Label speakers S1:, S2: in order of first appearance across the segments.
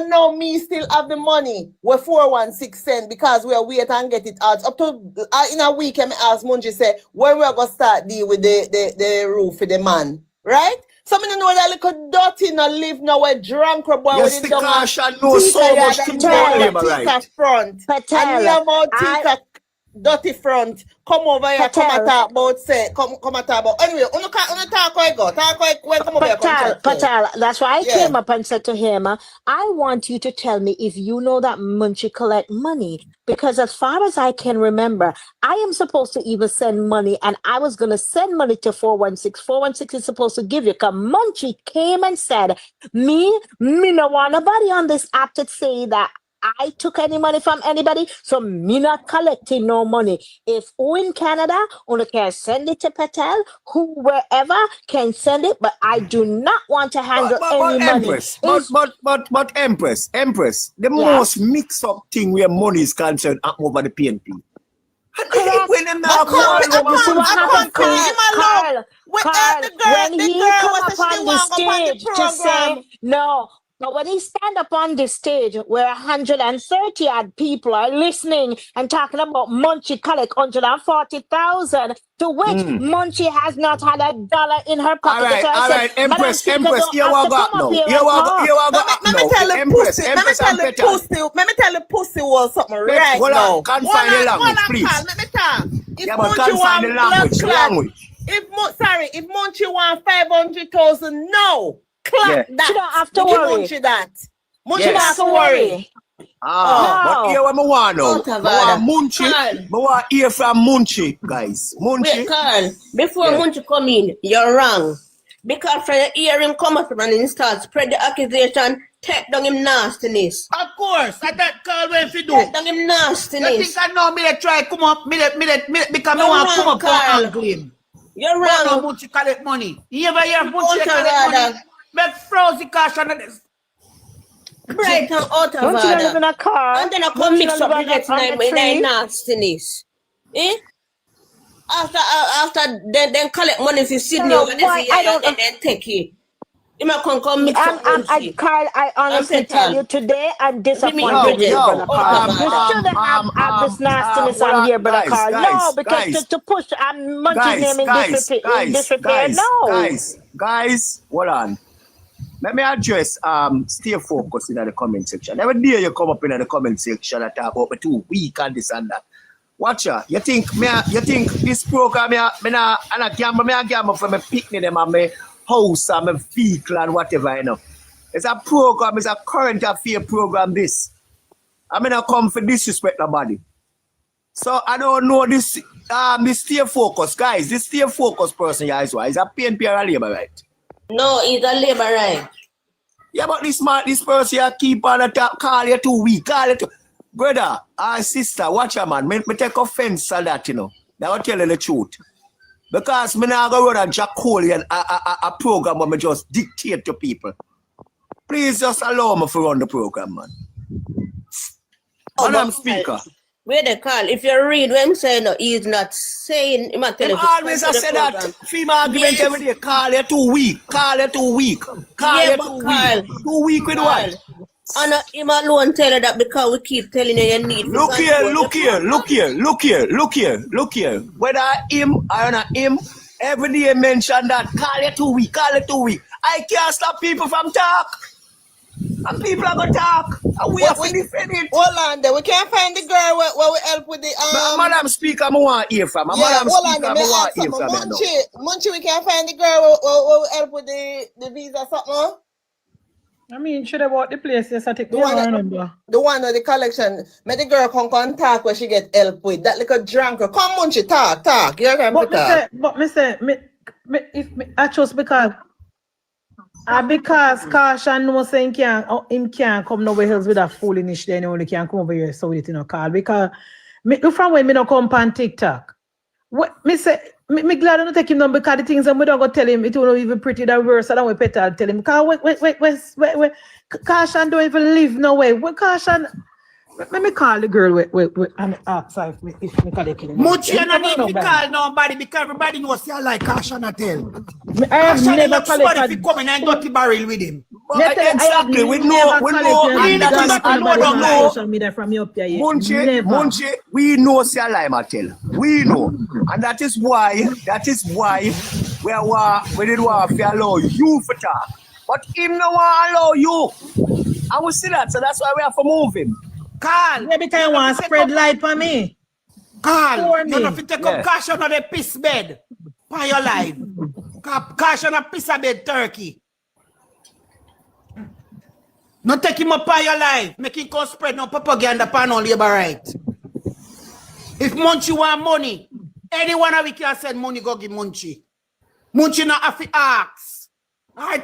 S1: no, me still have the money. We're 416 cent because we're wait and get it out. Up to in a week, I ask Munji say when we're gonna start deal with the roof for the man, right? Some of you know that little dirty no live now a drunk boy
S2: yes,
S1: with
S2: the Kashan knows so much to about labor right.
S1: Front.
S3: Patel,
S1: And we about Tika dirty front. Come over here, come and talk about say, come and talk about. Anyway, you talk how I go. Talk how when come over here.
S3: Patel, that's why I came up and said to him, I want you to tell me if you know that Munchie collect money. Because as far as I can remember, I am supposed to even send money, and I was going to send money to 416. 416 is supposed to give you. Because Munchie came and said, me no want nobody on this app to say that I took any money from anybody, so me not collecting no money. If who in Canada, only can send it to Patel, who wherever can send it, but I do not want to handle any money.
S2: Empress, but Empress, the most mix up thing where money is concerned over the PNP. When them now
S3: Carl, when he come up on the stage to say no. But when he stand up on the stage where 130 odd people are listening and talking about Munchie collect 140,000, to which Munchie has not had $1 in her pocket.
S2: All right, Empress, you want got no. You want got no. Let me
S1: tell the pussy was something right now.
S2: Confine the language, please.
S1: Let me talk.
S2: Yeah, but confine the language.
S1: If Munchie want 500,000, no. Clap that.
S3: You don't have to worry.
S1: Munchie that. Munchie don't have to worry.
S2: But here what I want now. I want Munchie. I want to hear from Munchie, guys. Munchie.
S4: Wait, Carl, before Munchie come in, you're wrong. Because from the hear him come up and he start spread the accusation, take down him nastiness.
S5: Of course, I that Carl when if you do.
S4: Take down him nastiness.
S5: You think I know me to try come up, because I want to come up and angle him.
S4: You're wrong.
S5: But Munchie collect money. You ever hear Munchie collect money? Make frozen cash on this.
S4: Bright and out of
S3: Don't you live in a car?
S4: And then I come mix up the next night with that nastiness. Eh? After then collect money for Sydney over this year and then take it. You might come mix up.
S3: Carl, I honestly tell you today, I'm disappointed with you, brother Carl. You shouldn't have this nastiness on here, brother Carl. No, because to push Munchie's name in disrepair. No.
S2: Guys, hold on. Let me address stay focused in the comment section. Every day you come up in the comment section and talk about 2 weeks and this and that. Watch ya. You think this program me gamble from a picnic them and my house and my vehicle and whatever, you know. It's a program, it's a current affair program this. I'm not come for disrespect nobody. So I don't know this stay focused, guys. This stay focused person here is a PNP or a Labour right?
S4: No, he's a Labour right.
S2: Yeah, but this person here keep on attack, call you 2 weeks, call you 2. Brother, sister, watch your man. Me take offense at that, you know. Now I tell you the truth. Because me now go run a Jack Coley and a program where me just dictate to people. Please just allow me to run the program, man. Madam Speaker.
S4: Where they call? If you read what I'm saying, no, he's not saying. He
S2: always I say that. Female argument every day. Call you 2 weeks. Call you 2 weeks. Call you 2 weeks. 2 weeks with what?
S4: And him alone tell her that because we keep telling you you need.
S2: Look here. Whether him or not him, every day mention that. Call you 2 weeks. Call you 2 weeks. I can't stop people from talk. And people are going to talk. And we have to defend it.
S1: Hold on there. We can't find the girl where we help with the...
S2: Madam Speaker, I want to hear from her. Madam Speaker, I want to hear from her.
S1: Munchie, we can't find the girl where we help with the visa something.
S6: I mean, should have bought the place, yes, I take the one
S1: of the collection. May the girl come talk where she get help with. That little drunker. Come, Munchie, talk. You're going to talk.
S6: But me say, I chose because Caution no saying him can't come nowhere else with a foolishness, then he only can come over here so it you know call. Because from when me no come on TikTok. What me say me glad I don't take him down because the things that we don't go tell him it will even pretty that worse than we Petal tell him. Because wait, Caution don't even live nowhere. What Caution? Let me call the girl and ask her if me call the
S5: Much you don't need to call nobody because everybody knows you like Caution at tell.
S6: I have never
S5: called if he come in and dirty barrel with him.
S2: Exactly. We know.
S6: Social media from your peer yet.
S2: Munchi, we know say lie, Mattel. We know. And that is why we did want to allow you for talk. But him no want to allow you. And we see that, so that's why we have to move him.
S5: Carl,
S6: Maybe can you want to spread light for me?
S5: Carl,
S6: For me.
S5: you don't have to take up cash on the piss bed for your life. Cash on a piss bed turkey. Not take him up by your life. Make him go spread no propaganda pan on labor right. If Munchi want money, anyone of we can send money go give Munchi. Munchi not have to ask.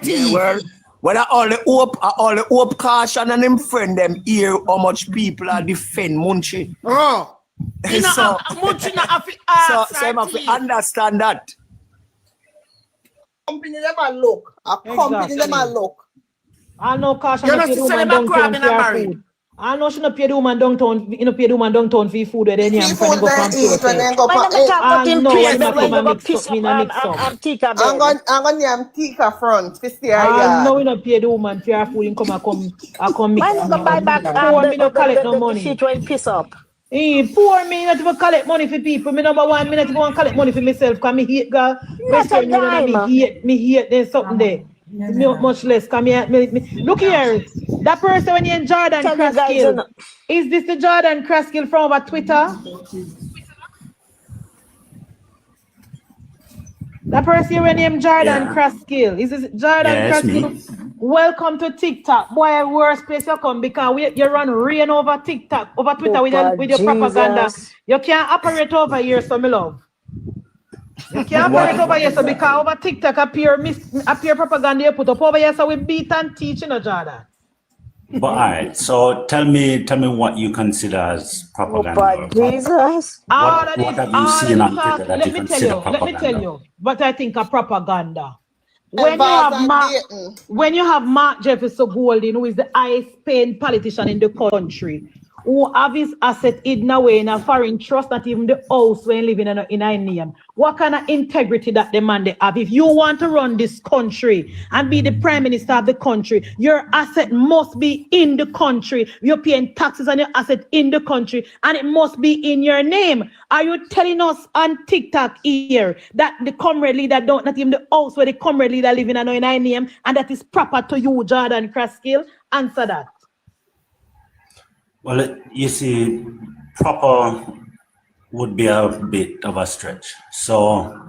S2: Yeah, well, all the hope caution and him friend them hear how much people are defend Munchi.
S5: Oh.
S2: So-
S5: Munchi not have to ask.
S2: So you have to understand that.
S1: Company them a look. A company them a look.
S6: I know cash
S5: You
S6: and
S5: know,
S6: pay the
S5: she
S6: woman
S5: sell him a crab
S6: downtown
S5: in
S6: for
S5: a
S6: her
S5: barrel.
S6: food. I know she not pay the woman downtown, you know, pay the woman downtown for food and then you
S1: People
S6: go
S1: then
S6: from
S1: eat when they go
S3: When
S1: pa-
S3: they talk about him
S6: no,
S3: piss
S6: when
S3: bed,
S6: I
S3: when
S6: come
S3: they
S6: and
S3: go
S6: mix
S3: piss
S6: up, me
S3: up
S6: na mix up.
S3: and Tika
S1: I'm
S3: bed.
S1: going name Tika front for stay
S6: I know
S1: yard.
S6: we not pay the woman for her food and come mix.
S3: When they go buy back
S6: Poor me no collect no
S3: the
S6: money.
S3: shit when piss up.
S6: Poor me not even collect money for people. Me number one, me not even want collect money for myself because me hate God. Western Union and me hate there's something there. Me much less. Look here. That person when you in Jordan
S3: Tell you guys, you
S6: Kraskill.
S3: know.
S6: Is this the Jordan Kraskill from over Twitter? That person when named Jordan
S7: Yeah.
S6: Kraskill. Is this Jordan
S7: Yeah, it's
S6: Kraskill?
S7: me.
S6: Welcome to TikTok. Boy, worst place you come because you run rain over TikTok, over Twitter with your propaganda.
S3: Jesus.
S6: You can't operate over here, so me love. You can't operate over here, so because over TikTok appear propaganda you put up over here, so we beat and teach in Jordan.
S7: But all right, so tell me what you consider as
S3: Oh,
S7: propaganda.
S3: but Jesus.
S6: All of
S7: what
S6: this,
S7: have you
S6: all
S7: seen
S6: of
S7: on
S6: this
S7: Twitter
S6: talk,
S7: that
S6: let
S7: you
S6: me tell
S7: consider
S6: you,
S7: propaganda?
S6: what I think of propaganda. When you
S1: Bars
S6: have
S1: and
S6: Mark,
S1: Dayton.
S6: when you have Mark Jefferson Golding, who is the highest paying politician in the country, who have his asset hidden away in a foreign trust, not even the house when living in a name. What kind of integrity that the man they have? If you want to run this country and be the prime minister of the country, your asset must be in the country. You're paying taxes on your asset in the country, and it must be in your name. Are you telling us on TikTok here that the comrade leader don't, not even the house where the comrade leader live in a name, and that is proper to you, Jordan Kraskill? Answer that.
S7: Well, you see, proper would be a bit of a stretch. So,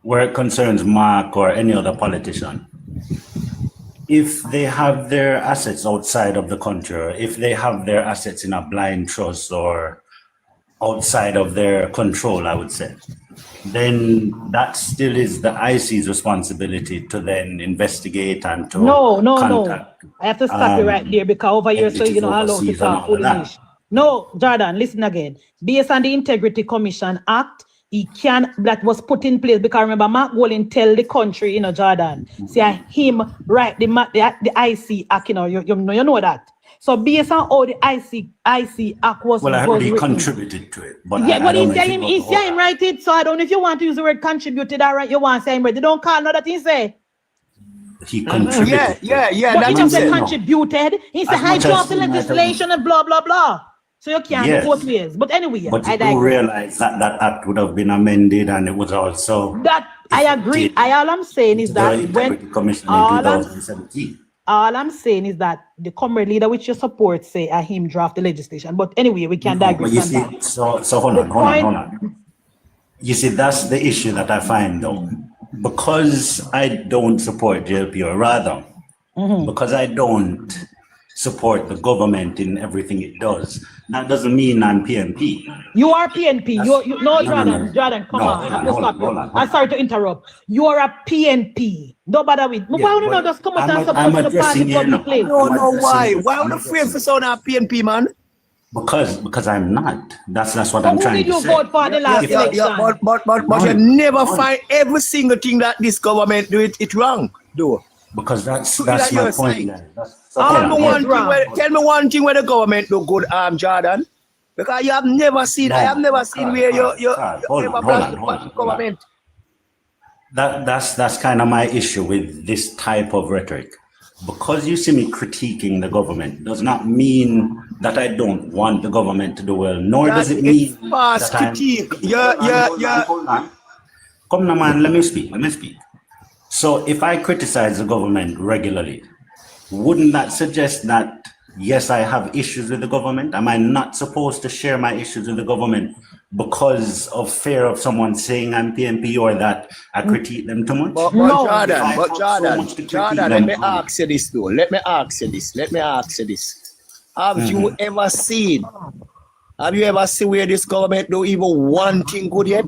S7: where it concerns Mark or any other politician, if they have their assets outside of the country, or if they have their assets in a blind trust or outside of their control, I would say, then that still is the IC's responsibility to then investigate and to
S6: No.
S7: contact.
S6: I have to stop you right there because over here, so you know how long to
S7: Overseas and
S6: talk
S7: all of that.
S6: foolish. No, Jordan, listen again. Based on the Integrity Commission Act, that was put in place because remember, Mark Golding tell the country, Jordan, say him write the IC Act, you know that. So based on all the IC Act was
S7: Well, I heard he
S6: written.
S7: contributed to it, but
S6: Yeah,
S7: I
S6: but
S7: don't know if
S6: he say him write it, so I don't know if you want to use the word contributed or right, you want to say him right. They don't call no that he say.
S7: he contributed.
S2: Yeah.
S6: But he
S2: That's
S6: just
S2: what
S6: say
S2: I'm saying.
S6: contributed. He said
S7: As
S6: I
S7: much
S6: draft
S7: as
S6: the
S7: he might have-
S6: legislation and blah blah blah. So you can't
S7: Yes.
S6: do both ways. But anyway,
S7: But
S6: I
S7: you do
S6: digress.
S7: realize that that act would have been amended and it was also
S6: That I agree.
S7: effective
S6: All I'm saying is
S7: the
S6: that
S7: Integrity
S6: when
S7: Commission in
S6: all I'm
S7: 2017.
S6: all I'm saying is that the comrade leader which you support say him draft the legislation. But anyway, we can
S7: No,
S6: digress
S7: but you
S6: on
S7: see,
S6: that.
S7: so hold on. You see, that's the issue that I find though. Because I don't support JLP, or rather, because I don't support the government in everything it does, that doesn't mean I'm PNP.
S6: You are PNP. You no,
S7: No.
S6: Jordan, come
S7: No,
S6: on.
S7: hold
S6: I
S7: on,
S6: have to
S7: hold
S6: stop
S7: on,
S6: you.
S7: hold on.
S6: I'm sorry to interrupt. You are a PNP. Don't bother with.
S7: Yeah,
S6: Why would you
S7: but
S6: not just come out
S7: I'm
S6: and
S7: a-
S6: support
S7: I'm
S6: the party
S7: addressing you now.
S6: publicly?
S2: No, why?
S7: I'm
S2: Why would you afraid for sound of PNP, man?
S7: Because I'm not. That's what
S6: So
S7: I'm
S6: who
S7: trying
S6: did
S7: to
S6: you
S7: say.
S6: vote for the last election?
S2: But you never find every single thing that this government do it wrong, though.
S7: Because that's
S2: Put it on
S7: my
S2: your
S7: point.
S2: side.
S7: Guys. So
S6: Ah,
S7: hold on,
S6: yes, right.
S2: Tell me one thing where the government do good, Jordan. Because you have never seen, I have never seen where you
S7: hold
S2: ever
S7: on,
S2: blast
S7: hold on.
S2: the government.
S7: That's kind of my issue with this type of rhetoric. because you see me critiquing the government does not mean that I don't want the government to do well, nor does it mean
S2: fast
S7: that I'm...
S2: critique.
S7: Hold on. Come now, man, let me speak. So if I criticize the government regularly, wouldn't that suggest that, yes, I have issues with the government? Am I not supposed to share my issues with the government because of fear of someone saying I'm PNP or that I critique them too much?
S2: But
S6: No.
S2: Jordan, let me ask you this though. Let me ask you this. Have you ever seen where this government do even one thing good yet?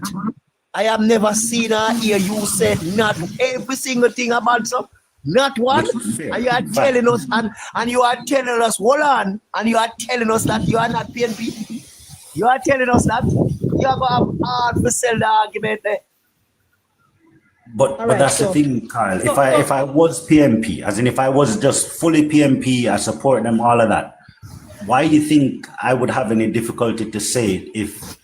S2: I have never seen or hear you say not every single thing about some. Not one. And you are telling us, and you are telling us, hold on, and you are telling us that you are not PNP. You are telling us that you are going to have hard to sell the argument there.
S7: But
S6: All right,
S7: that's the
S6: so-
S7: thing, Carl. If I was PMP, as in if I was just fully PMP, I support them, all of that. Why do you think I would have any difficulty to say it if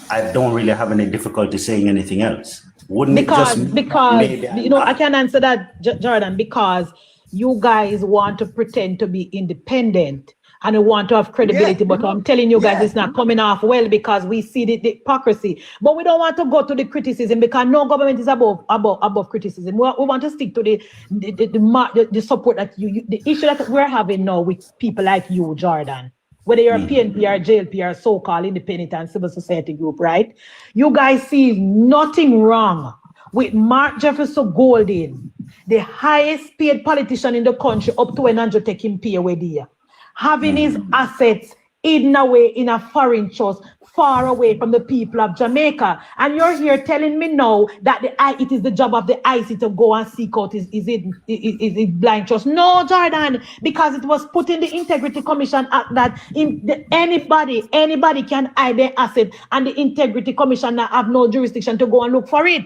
S7: I don't really have any difficulty saying anything else? Wouldn't
S6: Because
S7: it just maybe
S6: you know, I can answer that, Jordan, because you guys want to pretend to be independent and you want to have credibility, but I'm telling you guys, it's not coming off well because we see the hypocrisy. But we don't want to go to the criticism because no government is above criticism. We want to stick to the support that the issue that we're having now with people like you, Jordan. Whether you're a PNP or JLP or so-called independent and civil society group, right? You guys see nothing wrong with Mark Jefferson Golding, the highest paid politician in the country, up to 100 taking pay away there. Having his assets hidden away in a foreign trust, far away from the people of Jamaica. And you're here telling me now that it is the job of the IC to go and seek out his blind trust. No, Jordan, because it was put in the Integrity Commission Act that anybody can hide their asset, and the Integrity Commission have no jurisdiction to go and look for it.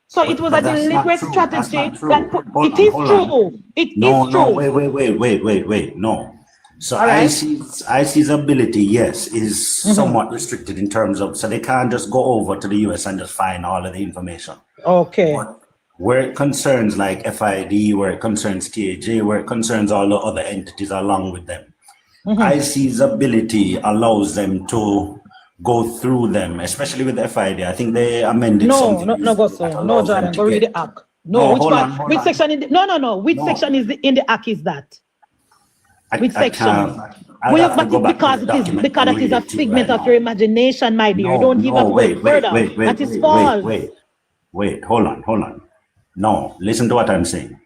S6: So it was a deliberate strategy. It is true. It is true.
S7: Wait. No. So
S6: Right.
S7: IC's ability, yes, is somewhat restricted in terms of, so they can't just go over to the US and just find all of the information.
S6: Okay.
S7: But where it concerns like FID, where it concerns TAJ, where it concerns all the other entities along with them, IC's ability allows them to go through them, especially with the FID. I think they amended something.
S6: No, Jordan, go read the act. No, which
S7: hold
S6: part?
S7: on,
S6: Which
S7: on.
S6: section in the, no. Which section is in the act is that? Which section? Well, but because it is a figment of your imagination, my dear. Don't give up further. That is false.
S7: Wait, hold on. No, listen to what I'm saying.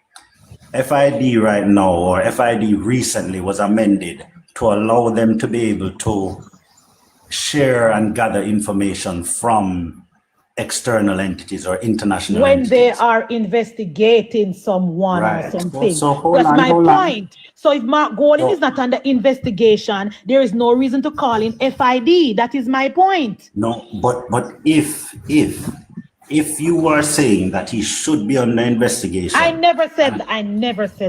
S7: FID right now, or FID recently, was amended to allow them to be able to share and gather information from external entities or international
S6: When
S7: entities.
S6: they are investigating someone
S7: Right.
S6: or something.
S7: So hold
S6: That's
S7: on,
S6: my
S7: hold on.
S6: point. So if Mark Golding is not under investigation, there is no reason to call him FID. That is my point.
S7: No, but if you were saying that he should be under investigation,
S6: I never said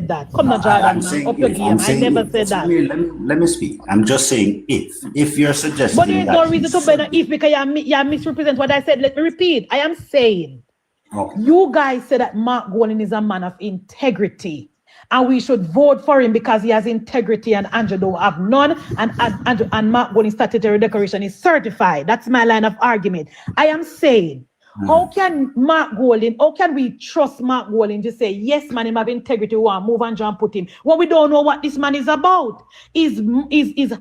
S6: that. Come on, Jordan,
S7: I'm
S6: man.
S7: saying
S6: Up your
S7: if,
S6: game.
S7: I'm
S6: I
S7: saying
S6: never
S7: if.
S6: said that.
S7: Let me speak. I'm just saying if you're suggesting
S6: But there is
S7: that
S6: no
S7: he
S6: reason to
S7: should
S6: ban if because you misrepresent what I said. Let me repeat. I am saying
S7: Okay.
S6: you guys said that Mark Golding is a man of integrity. And we should vote for him because he has integrity and Andrew don't have none. And Mark Golding's statutory declaration is certified. That's my line of argument. I am saying, how can we trust Mark Golding to say, yes, man, him have integrity, we want to move and John put him, when we don't know what this man is about? His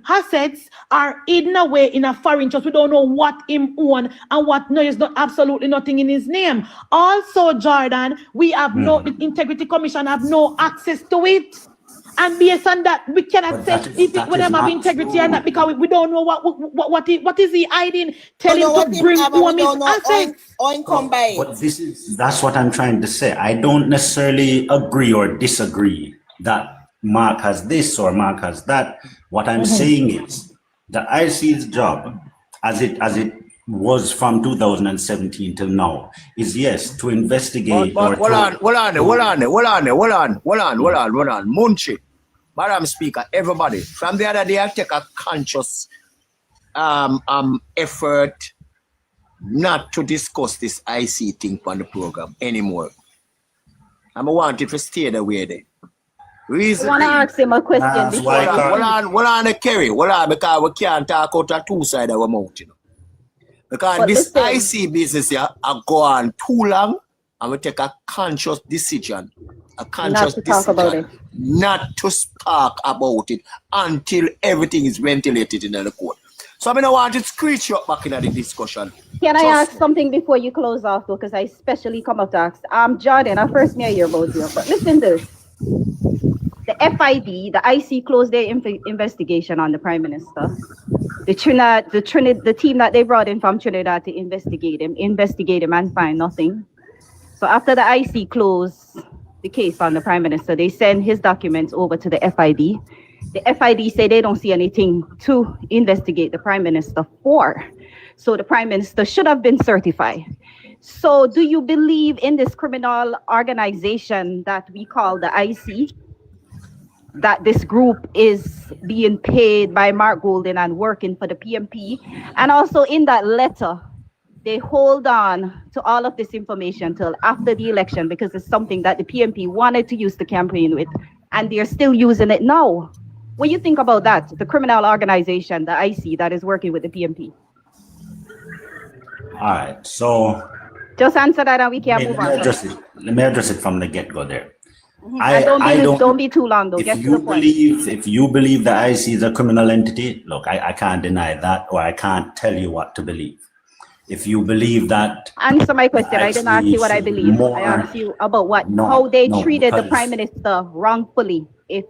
S6: assets are hidden away in a foreign trust. We don't know what him own and what, no, there's not absolutely nothing in his name. Also, Jordan, we have the Integrity Commission have no access to it. And based on that, we cannot say if it would have integrity or not because we don't know what is he hiding, telling to bring home his assets.
S7: But that's what I'm trying to say. I don't necessarily agree or disagree that Mark has this or Mark has that. What I'm saying is the IC's job, as it was from 2017 till now, is yes to investigate.
S2: Hold on. Munchi, Madam Speaker, everybody. From the other day, I take a conscious effort not to discuss this IC thing on the program anymore. I want it to stay the way there. Reason.
S8: I want to ask him a question
S7: That's
S8: before.
S7: why
S2: Hold on, Kerry. Hold on, because we can't talk out of two sides of our mouth, you know. Because
S8: But
S2: this
S8: listen.
S2: IC business here I go on too long, and we take a conscious decision.
S8: Not to talk about it.
S2: Not to talk about it until everything is ventilated in the court. So I mean, I want to screenshot back in the discussion.
S8: Can I
S2: Trust
S8: ask something before you close off, though? Because I especially come up to ask. Jordan, I first may hear about you, but listen to this. The FID, the IC closed their investigation on the Prime Minister. The team that they brought in from Trinidad to investigate him and find nothing. So after the IC closed the case on the Prime Minister, they send his documents over to the FID. The FID say they don't see anything to investigate the Prime Minister for. So the Prime Minister should have been certified. So do you believe in this criminal organization that we call the IC? That this group is being paid by Mark Golden and working for the PMP? And also in that letter, they hold on to all of this information till after the election because it's something that the PMP wanted to use to campaign with, and they're still using it now. What do you think about that? The criminal organization, the IC, that is working with the PMP?
S7: All right, so
S8: Just answer that and we can move
S7: let me
S8: on.
S7: address it. Let me address it from the get-go there.
S8: And don't be too long though.
S7: If
S8: Get to
S7: you
S8: the point.
S7: believe the IC is a criminal entity, look, I can't deny that, or I can't tell you what to believe. If you believe that,
S8: Answer my question. I didn't ask you what I
S7: IC
S8: believe.
S7: more-
S8: I asked you about
S7: No,
S8: how they
S7: no,
S8: treated the
S7: because-
S8: Prime Minister wrongfully. If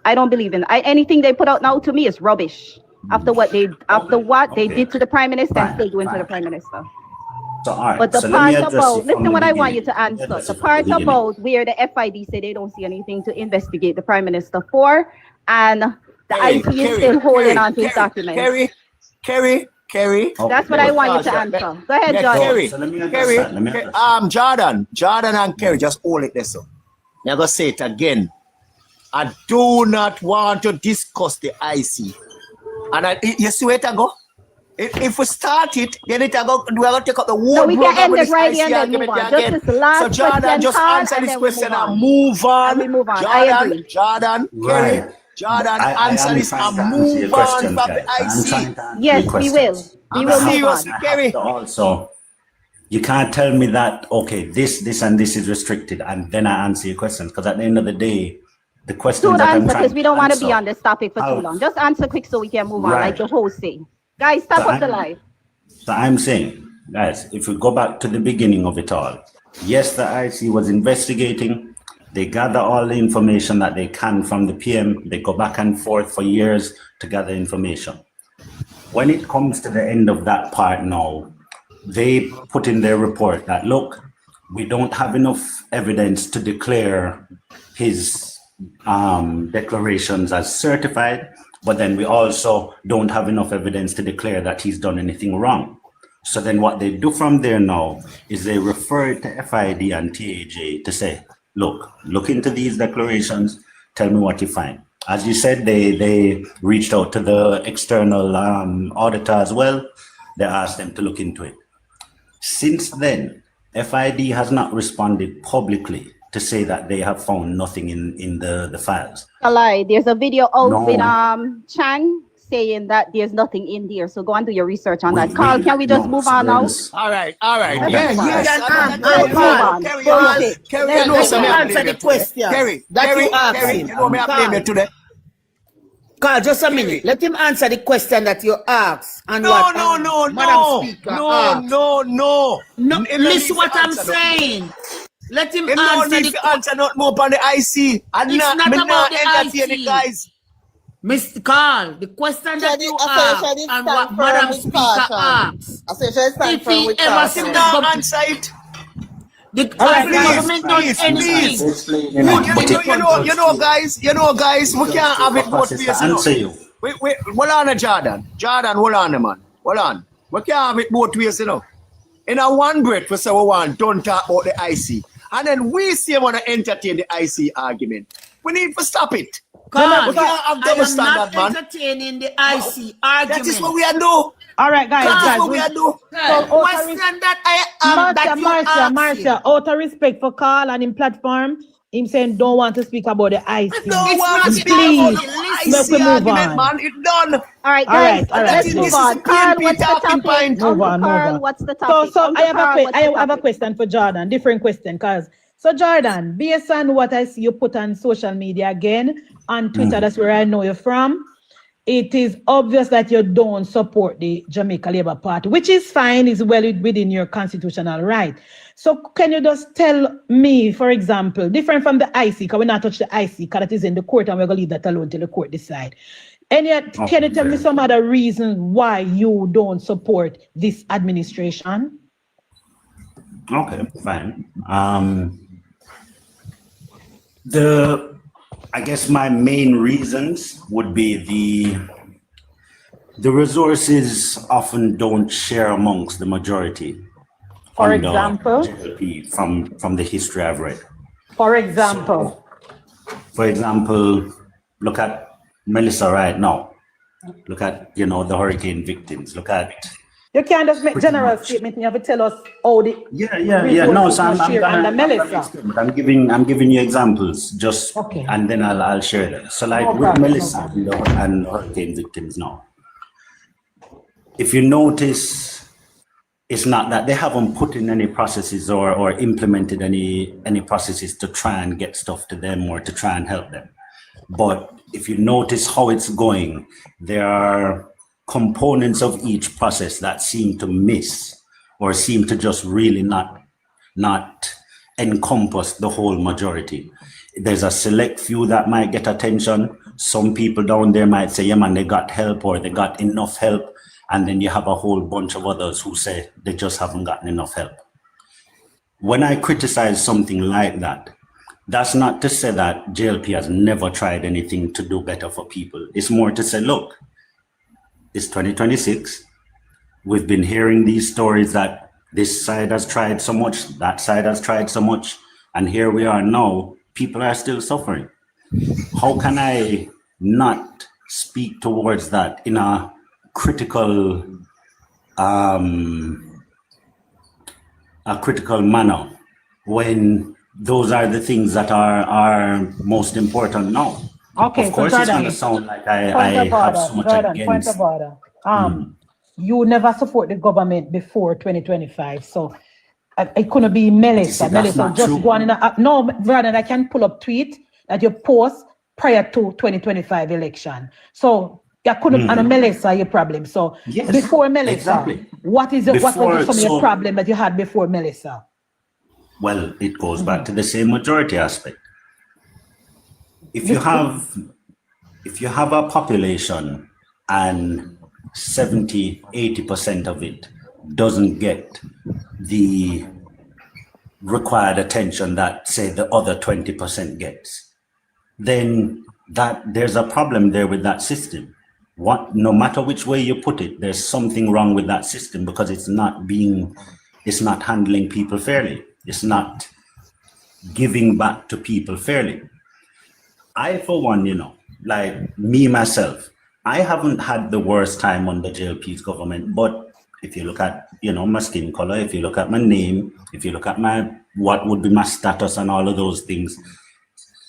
S8: I don't believe in anything they put out now, to me is rubbish. After what they
S7: Okay.
S8: did to the Prime Minister and
S7: Fine,
S8: still doing to the
S7: fine.
S8: Prime Minister.
S7: so all right.
S8: But the
S7: so let
S8: part
S7: me address
S8: about,
S7: it from
S8: listen
S7: the
S8: what I want you
S7: beginning.
S8: to answer.
S7: Address
S8: The
S7: it from
S8: part
S7: beginning.
S8: about where the FID say they don't see anything to investigate the Prime Minister for, and the IC is still holding on to his documents.
S2: Kerry.
S7: Okay.
S8: That's what I want you to answer. Go ahead,
S2: Yeah,
S8: Jordan.
S2: Kerry,
S7: So let me address
S2: Kerry,
S7: that. Let me address that.
S2: Jordan and Kerry, just hold it there, so. I'm gonna say it again. I do not want to discuss the IC. And you see where it go? If we start it, then it go, we're gonna take up the whole
S8: No, we can
S2: program
S8: end
S2: with
S8: it
S2: this
S8: right
S2: IC
S8: here and then
S2: argument
S8: move on.
S2: again.
S8: Just this last
S2: So Jordan,
S8: question,
S2: just
S8: Carl,
S2: answer
S8: and
S2: this
S8: then we
S2: question
S8: move on.
S2: and move on.
S8: And we move on. I agree.
S2: Jordan, Kerry,
S7: Right.
S2: Jordan,
S7: I
S2: answer
S7: am
S2: this
S7: trying
S2: and
S7: to answer your
S2: move on
S7: questions,
S2: from
S7: guys.
S2: the
S7: I'm
S2: IC.
S7: trying to answer
S8: Yes,
S7: your
S8: we will.
S7: questions.
S8: We
S2: I'm
S8: will move
S2: serious,
S8: on.
S7: I
S2: Kerry.
S7: have to also, you can't tell me that, okay, this and this is restricted, and then I answer your questions, because at the end of the day, the questions
S8: Soon
S7: that I'm
S8: answer
S7: trying
S8: because we don't want to be
S7: answer-
S8: on this topic for too
S7: How-
S8: long. Just answer quick so we can move on, like
S7: Right.
S8: the host say. Guys, stop
S7: So
S8: up the
S7: I'm-
S8: live.
S7: So I'm saying, guys, if we go back to the beginning of it all, yes, the IC was investigating. They gather all the information that they can from the PM. They go back and forth for years to gather information. When it comes to the end of that part now, they put in their report that, look, we don't have enough evidence to declare his declarations as certified, but then we also don't have enough evidence to declare that he's done anything wrong. So then what they do from there now is they refer it to FID and TAJ to say, look into these declarations, tell me what you find. As you said, they reached out to the external auditor as well. They asked them to look into it. Since then, FID has not responded publicly to say that they have found nothing in the files.
S8: A lie. There's a video out
S7: No.
S8: with Chang saying that there's nothing in there. So go and do your research on that.
S7: We-
S8: Carl, can we just
S7: no,
S8: move on now?
S2: All right.
S7: No,
S2: Yes,
S7: no,
S2: yes.
S8: Let's
S2: Kerry,
S8: move on.
S2: Kerry,
S8: Okay.
S2: Kerry,
S8: Let
S2: you know
S8: me
S2: something I
S5: answer
S2: blame
S5: the
S2: you today.
S5: question
S2: Kerry,
S5: that
S2: Kerry,
S5: you asked
S2: Kerry,
S5: him.
S2: you know me, I blame you today.
S5: Carl, just a minute. Let him answer the question that you asked. And
S2: No,
S5: what,
S2: no.
S5: Madam Speaker asked.
S2: No.
S5: No,
S2: Him
S5: listen
S2: need
S5: what
S2: to
S5: I'm
S2: answer that.
S5: saying. Let him
S2: Him no
S5: answer
S2: need
S5: the
S2: to answer not more on the IC. And
S5: It's
S2: not,
S5: not
S2: me
S5: about
S2: not
S5: the
S2: entertain
S5: IC.
S2: the guys.
S5: Mr. Carl, the question that you asked and
S1: stand
S5: what
S1: firm
S5: Madam
S1: with
S5: Speaker
S1: caution.
S5: asked.
S1: I say, should I stand
S5: If
S1: firm
S5: he
S1: with
S5: ever
S1: caution?
S5: said
S2: Now
S5: the
S2: answer it.
S5: government done
S2: please,
S5: anything.
S7: Explain
S2: You know, guys, we can't have it both ways, you know.
S7: answer you.
S2: Wait, hold on, Jordan. Jordan, hold on, man. Hold on. We can't have it both ways, you know. In a one breath, we say we want, don't talk about the IC. And then we say we want to entertain the IC argument. We need to stop it.
S5: Carl,
S2: we can't have
S5: I
S2: double
S5: am not
S2: standard, man.
S5: entertaining the IC argument.
S2: That is what we are do.
S6: All right, guys,
S2: That is
S6: guys.
S2: what we are do.
S5: The question that I am that you asked him.
S6: Marcia, out of respect for Carl and in platform, him saying don't want to speak about the IC.
S2: Don't want to speak
S6: Please,
S2: about the
S6: let's
S2: IC
S6: move
S2: argument,
S6: on.
S2: man. It's done.
S8: All right,
S6: All
S8: guys,
S6: right, all right.
S8: let's
S2: This
S8: move
S2: is
S8: on.
S2: the
S8: Carl,
S2: PNP
S8: what's the
S2: talking
S8: topic?
S2: point.
S6: Move on, move
S8: Carl,
S6: on.
S8: what's the
S6: So,
S8: topic?
S6: so
S8: Uncle
S6: I have
S8: Carl, what's the
S6: I have a
S8: topic?
S6: question for Jordan, different question, cause so Jordan, based on what I see you put on social media again on Twitter, that's where I know you're from. It is obvious that you don't support the Jamaica Labour Party, which is fine, is well within your constitutional right. So can you just tell me, for example, different from the IC, because we're not touch the IC, because that is in the court and we're going to leave that alone till the court decide. And yet, can you tell me some other reasons why you don't support this administration?
S7: Okay, fine. I guess my main reasons would be the resources often don't share amongst the majority.
S6: For
S7: under
S6: example?
S7: JLP from the history I've read.
S6: For example?
S7: For example, look at Melissa right now. Look at, the hurricane victims. Look at...
S6: You can't just make general statement. You have to tell us how the
S7: Yeah. No, so I'm giving you examples just,
S6: Okay.
S7: and then I'll share them. So like
S6: No
S7: with
S6: problem,
S7: Melissa and hurricane victims now, if you notice, it's not that they haven't put in any processes or implemented any processes to try and get stuff to them or to try and help them. But if you notice how it's going, there are components of each process that seem to miss or seem to just really not encompass the whole majority. There's a select few that might get attention. Some people down there might say, yeah, man, they got help or they got enough help. And then you have a whole bunch of others who say they just haven't gotten enough help. When I criticize something like that, that's not to say that JLP has never tried anything to do better for people. It's more to say, look, it's 2026. We've been hearing these stories that this side has tried so much, that side has tried so much, and here we are now, people are still suffering. How can I not speak towards that in a critical manner when those are the things that are most important now?
S6: Okay,
S7: of course,
S6: so
S7: it's
S6: Jordan,
S7: going to sound like I have so much against.
S6: Point of order. You never support the government before 2025, so it couldn't be Melissa.
S7: That's
S6: Melissa
S7: not
S6: just
S7: true.
S6: go on in a, no, rather I can pull up tweet that you post prior to 2025 election. So you couldn't, and Melissa your problem. So
S7: Yes,
S6: before Melissa,
S7: exactly.
S6: what was some of your
S7: so-
S6: problem that you had before Melissa?
S7: Well, it goes back to the same majority aspect. If you have a population and 70-80% of it doesn't get the required attention that, say, the other 20% gets, then there's a problem there with that system. No matter which way you put it, there's something wrong with that system because it's not handling people fairly. It's not giving back to people fairly. I, for one, like me, myself, I haven't had the worst time under JLP's government, but if you look at, my skin color, if you look at my name, if you look at what would be my status and all of those things,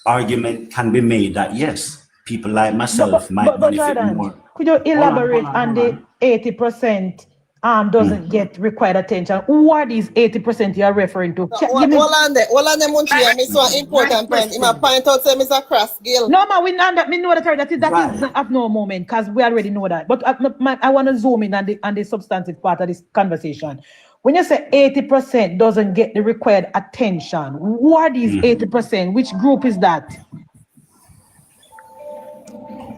S7: argument can be made that yes, people like myself might benefit
S6: Jordan,
S7: more.
S6: could you elaborate on the 80% doesn't get required attention? Who are these 80% you are referring to?
S1: Hold on there, Munchi, I miss one important point. He might point out, say, Mr. Crossgill.
S6: No, man, we know that is at no moment because we already know that. But I want to zoom in on the substantive part of this conversation. When you say 80% doesn't get the required attention, who are these 80%? Which group is that?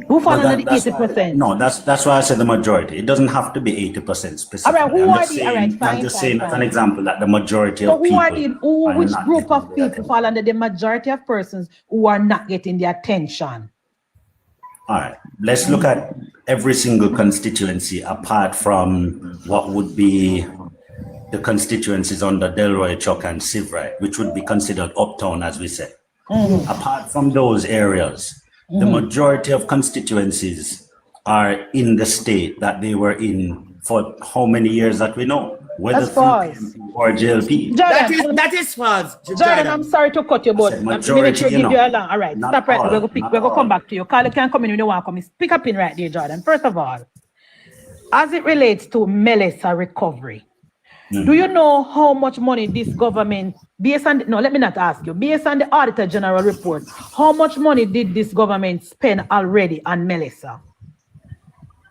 S6: Who fall under the 80%?
S7: No, that's why I said the majority. It doesn't have to be 80% specifically.
S6: All right, who
S7: I'm
S6: are
S7: just
S6: the?
S7: saying,
S6: All right, fine,
S7: I'm just
S6: fine,
S7: saying
S6: fine.
S7: as an example that the majority
S6: So
S7: of people.
S6: which
S7: are not
S6: group of
S7: getting the
S6: people fall under the majority of persons who are not getting the attention?
S7: All right, let's look at every single constituency apart from what would be the constituencies under Delroy, Chuck, and Sivright, which would be considered uptown, as we said. Apart from those areas, the majority of constituencies are in the state that they were in for how many years that we know? whether
S6: That's
S7: through
S6: false.
S7: PMP or JLP.
S5: That is false,
S6: Jordan, I'm sorry to cut you, but
S7: said
S6: let me make
S7: majority,
S6: sure
S7: you
S6: give you
S7: know.
S6: a long. All right,
S7: Not
S6: stop right there.
S7: all,
S6: We're
S7: not
S6: going to come
S7: all.
S6: back to you. Carl, you can come in when you want to come. Pick up in right there, Jordan. First of all, as it relates to Melissa recovery, do you know how much money this government, based on, no, let me not ask you, based on the Auditor General report, how much money did this government spend already on Melissa?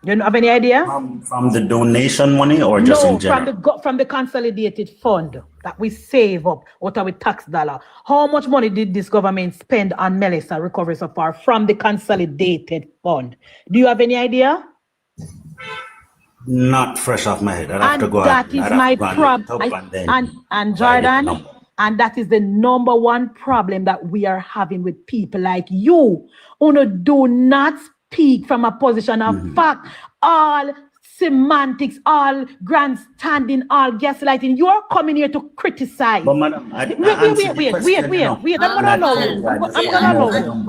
S6: You have any idea?
S7: From the donation money or just
S6: No,
S7: in general?
S6: from the consolidated fund that we save up out of our tax dollar. How much money did this government spend on Melissa recovery so far from the consolidated fund? Do you have any idea?
S7: Not fresh off my head. I'd have to go
S6: that is my problem. And
S7: I
S6: Jordan,
S7: get the number.
S6: and that is the number one problem that we are having with people like you, who do not speak from a position of fact. All semantics, all grandstanding, all gaslighting. You are coming here to criticize.
S7: But madam,
S6: Wait. I'm gonna allow you.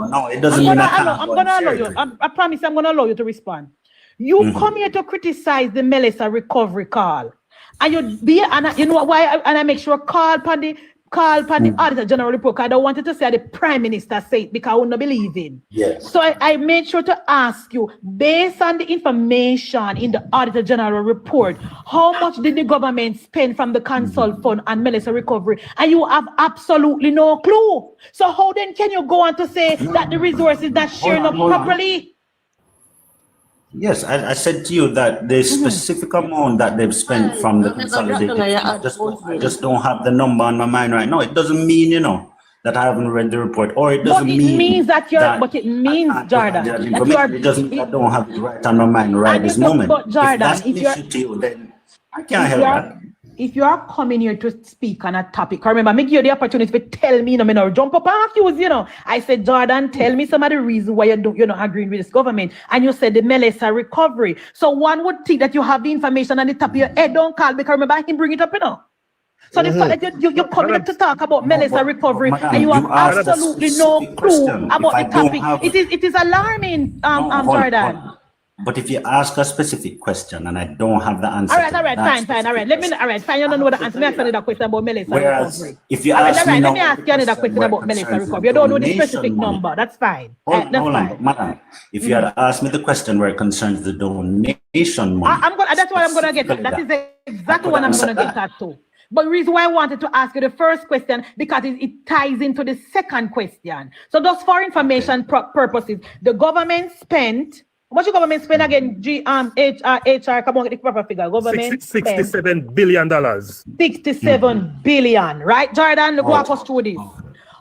S7: No, it doesn't mean
S6: I'm gonna allow you. I promise I'm gonna allow you to respond. You come here to criticize the Melissa recovery call. And you know why? And I make sure call upon the Auditor General report. I don't want to say the Prime Minister say it because I wouldn't believe him.
S7: Yes.
S6: So I made sure to ask you, based on the information in the Auditor General report, how much did the government spend from the consult fund and Melissa recovery? And you have absolutely no clue. So how then can you go on to say that the resources not sharing up properly?
S7: Yes, I said to you that the specific amount that they've spent from the consolidated, I just don't have the number on my mind right now. It doesn't mean, that I haven't read the report, or it doesn't mean.
S6: It means that Jordan,
S7: it doesn't mean I don't have it right on my mind right this moment.
S6: But Jordan,
S7: if that's an issue to you, then I can't help that.
S6: If you are coming here to speak on a topic, remember, me give you the opportunity to tell me, jump up and accuse, I said, Jordan, tell me some of the reasons why you're not agreeing with this government. And you said the Melissa recovery. So one would think that you have the information on the top of your head, don't call, because remember, I can bring it up, So the fact that you're coming up to talk about Melissa recovery, and you have absolutely no clue about the topic. It is alarming, Jordan.
S7: But if you ask a specific question and I don't have the answer.
S6: All right, fine. All right, fine. You don't know the answer. Let me ask you another question about Melissa recovery.
S7: If you ask me
S6: let me ask you another question about Melissa recovery. You don't know the specific number. That's fine.
S7: Hold on, madam. If you had asked me the question where it concerns the donation money.
S6: That's what I'm going to get at. That is exactly what I'm going to get at too. But the reason why I wanted to ask you the first question, because it ties into the second question. So just for information purposes, the government spent, how much the government spend again? HR, come on, get the proper figure. Government
S9: $67 billion.
S6: 67 billion, right, Jordan? Walk us through this.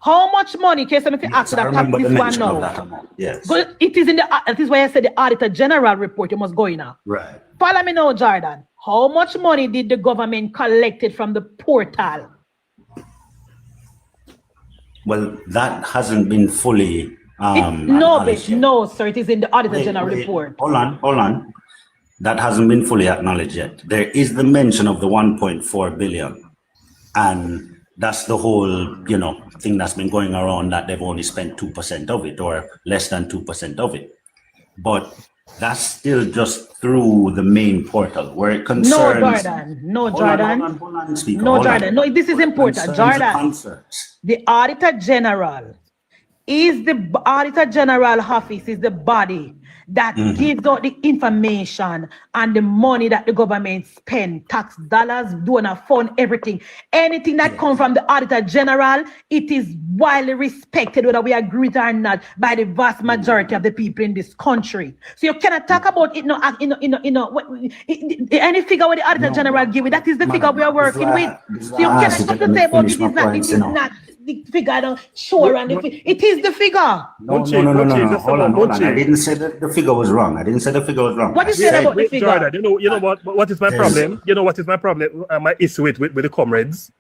S6: How much money? Case if you ask that this one now.
S7: Yes.
S6: But it is in the. That is why I said the Auditor General report. You must go in now.
S7: Right.
S6: Follow me now, Jordan. How much money did the government collected from the portal?
S7: Well, that hasn't been fully.
S6: No, sir. It is in the Auditor General report.
S7: Hold on. That hasn't been fully acknowledged yet. There is the mention of the 1.4 billion, and that's the whole, thing that's been going around, that they've only spent 2% of it or less than 2% of it. But that's still just through the main portal where it concerns.
S6: No, Jordan. No, this is important, Jordan. The Auditor General office is the body that gives out the information and the money that the government spend, tax dollars, donor fund, everything. Anything that comes from the Auditor General, it is widely respected, whether we agree it or not, by the vast majority of the people in this country. So you cannot talk about it, any figure where the Auditor General give it, that is the figure we are working with. So you cannot say about it is not the figure, sure, and it is the figure.
S7: No. Hold on. I didn't say that the figure was wrong.
S6: What is it about the figure?
S9: Jordan, you know what is my problem? You know what is my problem? My issue with the comrades.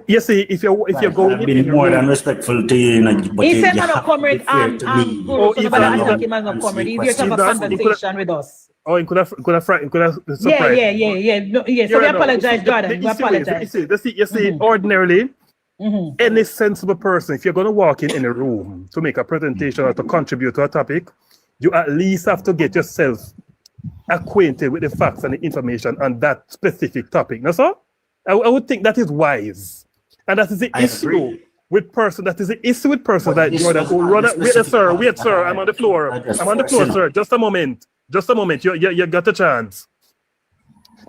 S9: You see, if you're going,
S7: I've been more than respectful to you, but
S6: he said,
S7: you have to be fair to me.
S6: He's here to have a conversation with us.
S9: Oh, you could have surprised.
S6: Yeah. So we apologize, Jordan. We apologize.
S9: You see, ordinarily, any sensible person, if you're going to walk in a room to make a presentation or to contribute to a topic, you at least have to get yourself acquainted with the facts and the information on that specific topic. No, sir? I would think that is wise. And that is the issue
S7: agree.
S9: with person. That is the issue with persons
S7: But
S9: like
S7: this
S9: Jordan
S7: was
S9: who
S7: not
S9: run.
S7: the
S9: Wait,
S7: specific
S9: sir. Wait,
S7: one.
S9: sir. I'm on the floor.
S7: I just
S9: I'm on the floor,
S7: forced
S9: sir. Just a moment. Just a moment. You got a chance.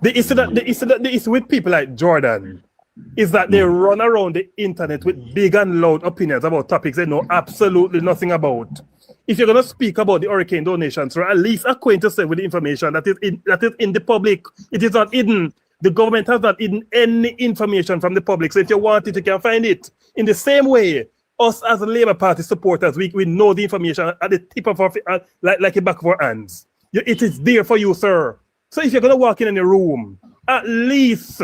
S9: The issue with people like Jordan is that they run around the internet with big and loud opinions about topics they know absolutely nothing about. If you're going to speak about the hurricane donations, or at least acquaint yourself with the information that is in the public. It is not hidden. The government has not hidden any information from the public. So if you want it, you can find it. In the same way, us as Labour Party supporters, we know the information at the tip of our like the back of our hands. It is there for you, sir. So if you're going to walk in a room, at least,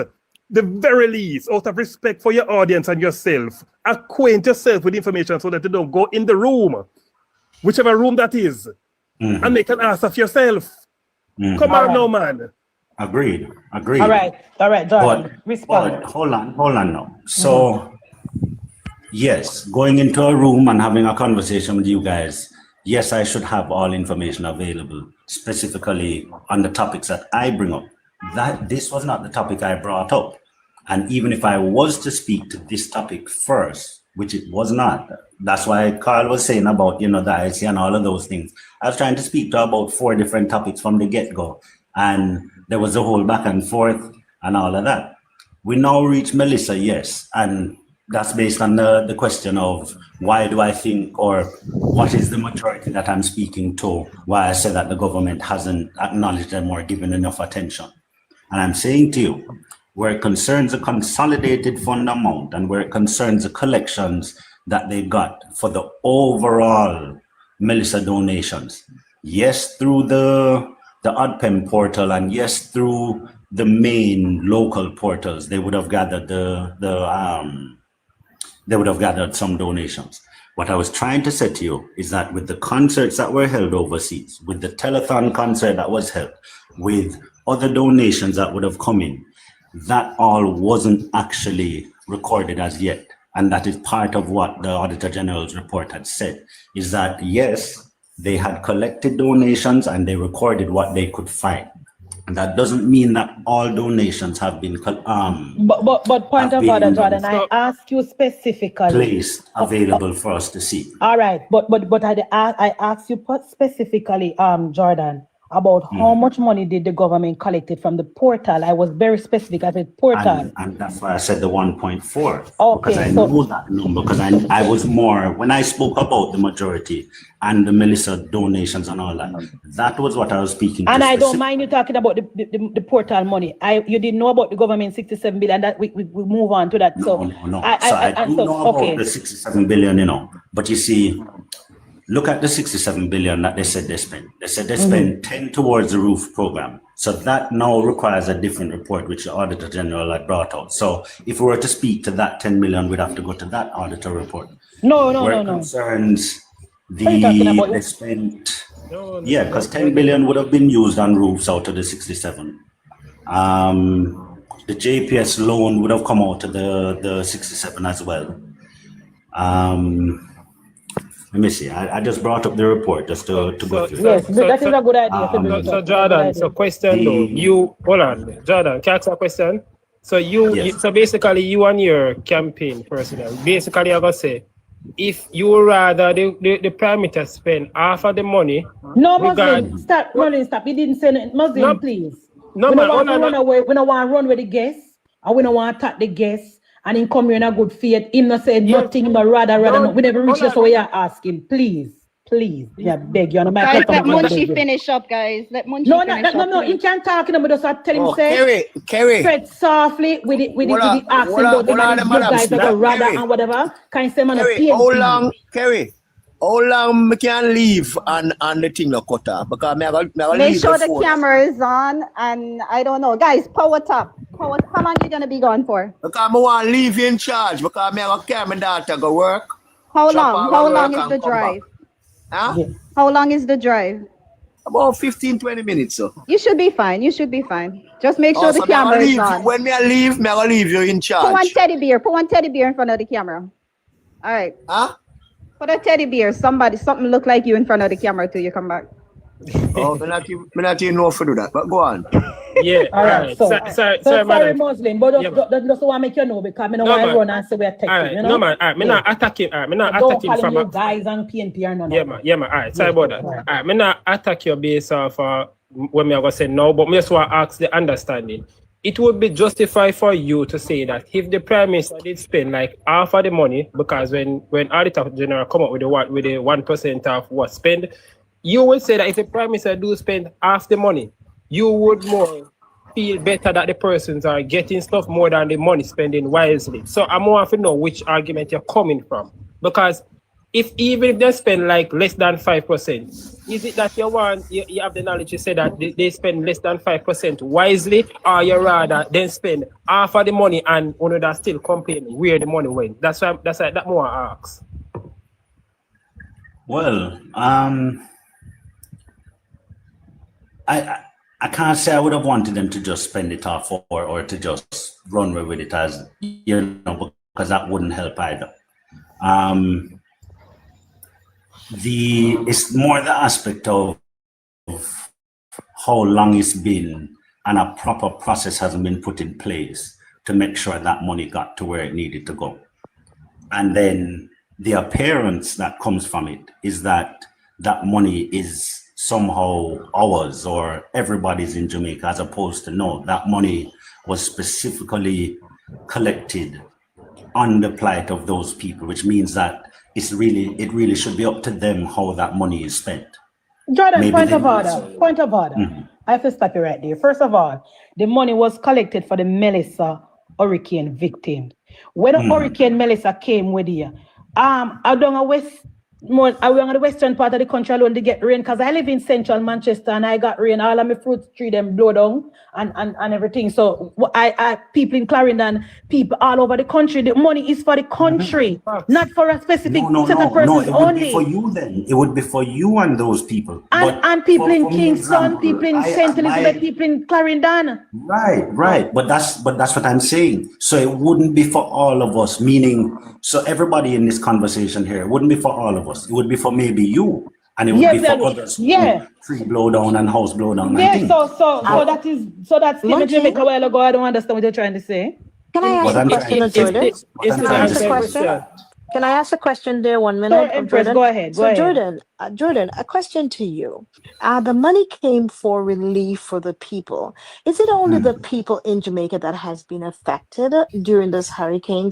S9: the very least, out of respect for your audience and yourself, acquaint yourself with information so that you don't go in the room, whichever room that is, and make an ass of yourself. Come on now, man.
S7: Agreed.
S6: All right, Jordan. Respond.
S7: But hold on now. So, yes, going into a room and having a conversation with you guys, yes, I should have all information available, specifically on the topics that I bring up. This was not the topic I brought up. And even if I was to speak to this topic first, which it was not, that's why Carl was saying about, the IC and all of those things. I was trying to speak to about 4 different topics from the get-go. And there was a whole back and forth and all of that. We now reach Melissa, yes. And that's based on the question of why do I think, or what is the majority that I'm speaking to, why I said that the government hasn't acknowledged them or given enough attention. And I'm saying to you, where it concerns the consolidated fund amount and where it concerns the collections that they got for the overall Melissa donations, yes, through the ODPEM portal and yes, through the main local portals, they would have gathered they would have gathered some donations. What I was trying to say to you is that with the concerts that were held overseas, with the telethon concert that was held, with other donations that would have come in, that all wasn't actually recorded as yet. And that is part of what the Auditor General's report had said, is that yes, they had collected donations and they recorded what they could find. And that doesn't mean that all donations have been
S6: But point of order, Jordan, I asked you specifically.
S7: Placed available for us to see.
S6: All right, but I asked you specifically, Jordan, about how much money did the government collect from the portal. I was very specific. I said portal.
S7: And that's why I said the 1.4.
S6: Okay,
S7: because I know that number, because I was more, when I spoke about the majority and the Melissa donations and all that, that was what I was speaking to.
S6: And I don't mind you talking about the portal money. You didn't know about the government 67 billion, that we move on to that.
S7: No. I do know about the 67 billion, but you see, look at the 67 billion that they said they spent. They said they spent 10 towards the roof program. So that now requires a different report, which the Auditor General had brought out. So if we were to speak to that 10 million, we'd have to go to that auditor report.
S6: No.
S7: Concerns they spent, because 10 billion would have been used on roofs out of the 67. The JPS loan would have come out of the 67 as well. Let me see. I just brought up the report just to go through.
S6: Yes, that is a good idea.
S10: So Jordan, so question though, you hold on, Jordan, can I ask a question? So so basically you and your campaign personnel, basically I'm gonna say, if you would rather the Prime Minister spend half of the money.
S6: No, Muslim, stop. He didn't say nothing. Muslim, please.
S10: No,
S6: we don't want to run away. We don't want to run with the guests, and we don't want to attack the guests. And in come here in a good faith, him not say nothing, but rather not. We never reach this, so we are asking, please, yeah, beg you.
S8: Guys, let Munchie finish up, guys. Let Munchie finish up. No. He can't talk. No, but just tell him say.
S2: Kerry.
S6: Tread softly with it asking about the guys that are rather and whatever. Can you say man a PhD?
S2: Kerry? How long me can leave on the thing no cut off? Because
S8: make sure the camera is on, and I don't know. Guys, power top. How long you gonna be gone for?
S2: Because I want to leave you in charge, because I have to carry my daughter go work.
S8: How long is the drive?
S2: Huh?
S8: Yeah. How long is the drive?
S2: About 15-20 minutes, so.
S8: You should be fine. Just make sure the camera is on.
S2: When I leave you in charge.
S8: Put one teddy bear in front of the camera. All right.
S2: Huh?
S8: Put a teddy bear, something look like you in front of the camera till you come back.
S2: Oh, me not even know if to do that, but go on.
S10: Yeah,
S6: All right, so,
S10: Sorry,
S6: so
S10: sorry,
S6: sorry,
S10: madam.
S6: Muslim, but
S10: Yeah,
S6: just want to make you know because I don't
S10: no,
S6: want to
S10: man.
S6: run and say we're
S10: All
S6: taking,
S10: right,
S6: you
S10: no,
S6: know?
S10: man. All right, me
S6: Yeah.
S10: not attacking. All right, me not
S6: I don't
S10: attacking
S6: call
S10: from
S6: you
S10: a.
S6: guys and PNP or none
S10: Yeah,
S6: of
S10: man.
S6: that.
S10: Yeah, man. All right, sorry
S6: Yeah,
S10: about that.
S6: all right.
S10: All right, me not attack your base off when me I gonna say no, but me just want to ask the understanding. It would be justified for you to say that if the prime minister did spend like half of the money, because when Auditor General come up with the 1% of what spend, you would say that if the prime minister do spend half the money, you would more feel better that the persons are getting stuff more than the money spending wisely. So I'm more to know which argument you're coming from. Because if even if they spend like less than 5%, is it that you have the knowledge to say that they spend less than 5% wisely, or you rather then spend half of the money and one that still complaining where the money went? That's why that more I ask.
S7: Well, I can't say I would have wanted them to just spend it off or to just run away with it as, because that wouldn't help either. It's more the aspect of how long it's been and a proper process hasn't been put in place to make sure that money got to where it needed to go. And then the appearance that comes from it is that that money is somehow ours or everybody's in Jamaica, as opposed to no, that money was specifically collected on the plight of those people, which means that it really should be up to them how that money is spent.
S6: Jordan,
S7: Maybe
S6: point of
S7: they-
S6: order. Point of order. I have to stop you right there. First of all, the money was collected for the Melissa hurricane victims. When Hurricane Melissa came with you, I don't know on the western part of the country alone to get rain because I live in central Manchester and I got rain. All of my fruit tree them blow down and everything. So I people in Clarendon, people all over the country. The money is for the country, not for a specific set of persons
S7: it would
S6: only.
S7: be for you then. It would be for you and those people.
S6: And people in
S7: for me,
S6: Kingston,
S7: example,
S6: people in St. Elizabeth, people in Clarendon.
S7: Right. But that's what I'm saying. So it wouldn't be for all of us, meaning, so everybody in this conversation here, it wouldn't be for all of us. It would be for maybe you, and it would
S6: Yes,
S7: be for
S6: then-
S7: others.
S6: yeah.
S7: Tree blow down and house blow down and
S6: Yeah,
S7: things.
S6: so that's statement you make a while ago. I don't understand what you're trying to say.
S3: Can I ask
S7: What
S3: a
S7: I'm
S3: question
S7: trying
S3: to
S7: to
S3: Jordan?
S7: What I'm
S3: Can I
S7: trying
S3: ask
S7: to
S3: a
S7: say.
S3: question? Can I ask a question there 1 minute?
S6: Sure,
S3: of
S6: Empress,
S3: Jordan?
S6: go ahead.
S3: So Jordan, a question to you. The money came for relief for the people. Is it only the people in Jamaica that has been affected during this hurricane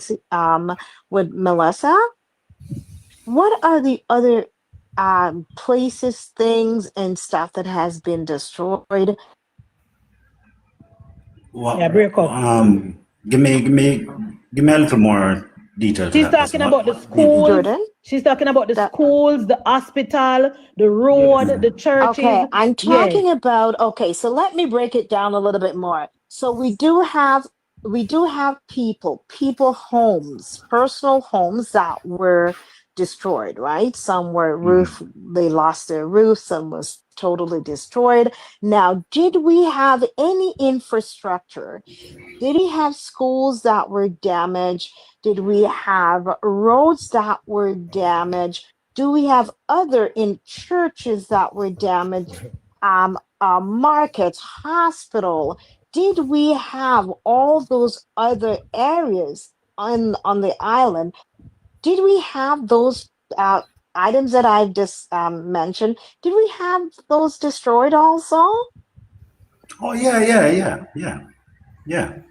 S3: with Melissa? What are the other places, things, and stuff that has been destroyed?
S7: Well,
S6: Yeah, break up.
S7: give me a little more detail.
S6: She's talking about the schools.
S3: Jordan?
S6: She's talking about the schools, the hospital, the road, the churches.
S3: Okay, I'm
S6: Yeah.
S3: talking about, okay, so let me break it down a little bit more. So we do have people homes, personal homes that were destroyed, right? Some were they lost their roof, some was totally destroyed. Now, did we have any infrastructure? Did we have schools that were damaged? Did we have roads that were damaged? Do we have other in churches that were damaged? Markets, hospital. Did we have all those other areas on the island? Did we have those items that I've just mentioned? Did we have those destroyed also?
S7: Oh yeah.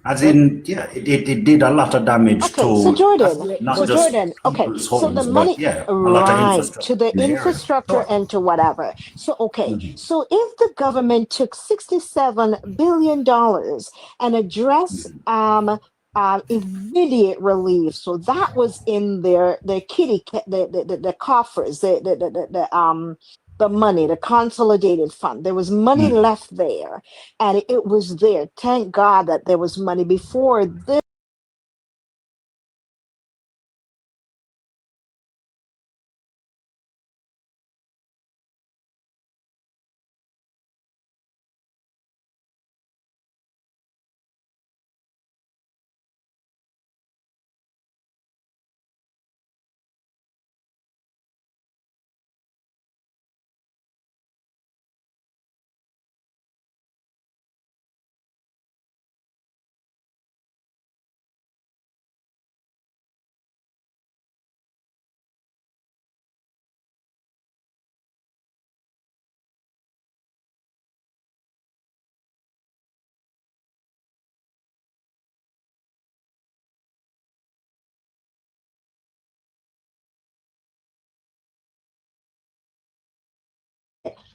S7: As in, it did a lot of damage
S3: Okay,
S7: to
S3: so Jordan,
S7: not just
S3: okay,
S7: people's
S3: so the
S7: homes,
S3: money,
S7: but yeah, a lot of
S3: right,
S7: infrastructure
S3: to the
S7: in the area.
S3: infrastructure and to whatever. So, okay, so if the government took $67 billion and addressed immediate relief, so that was in the the coffers, the money, the consolidated fund. There was money left there, and it was there. Thank God that there was money before this.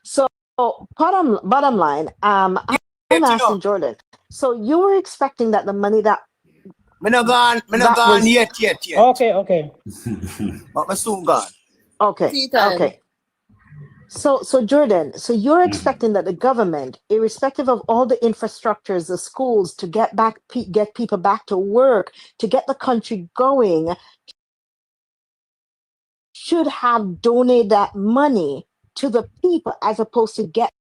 S3: So bottom line, I'm asking Jordan. So you were expecting that the money that
S2: Me not gone
S3: That was-
S2: yet.
S10: Okay.
S2: But me soon gone.
S3: okay,
S1: Tea time.
S3: okay. So Jordan, so you're expecting that the government, irrespective of all the infrastructures, the schools, to get people back to work, to get the country going, should have donated that money to the people as opposed to get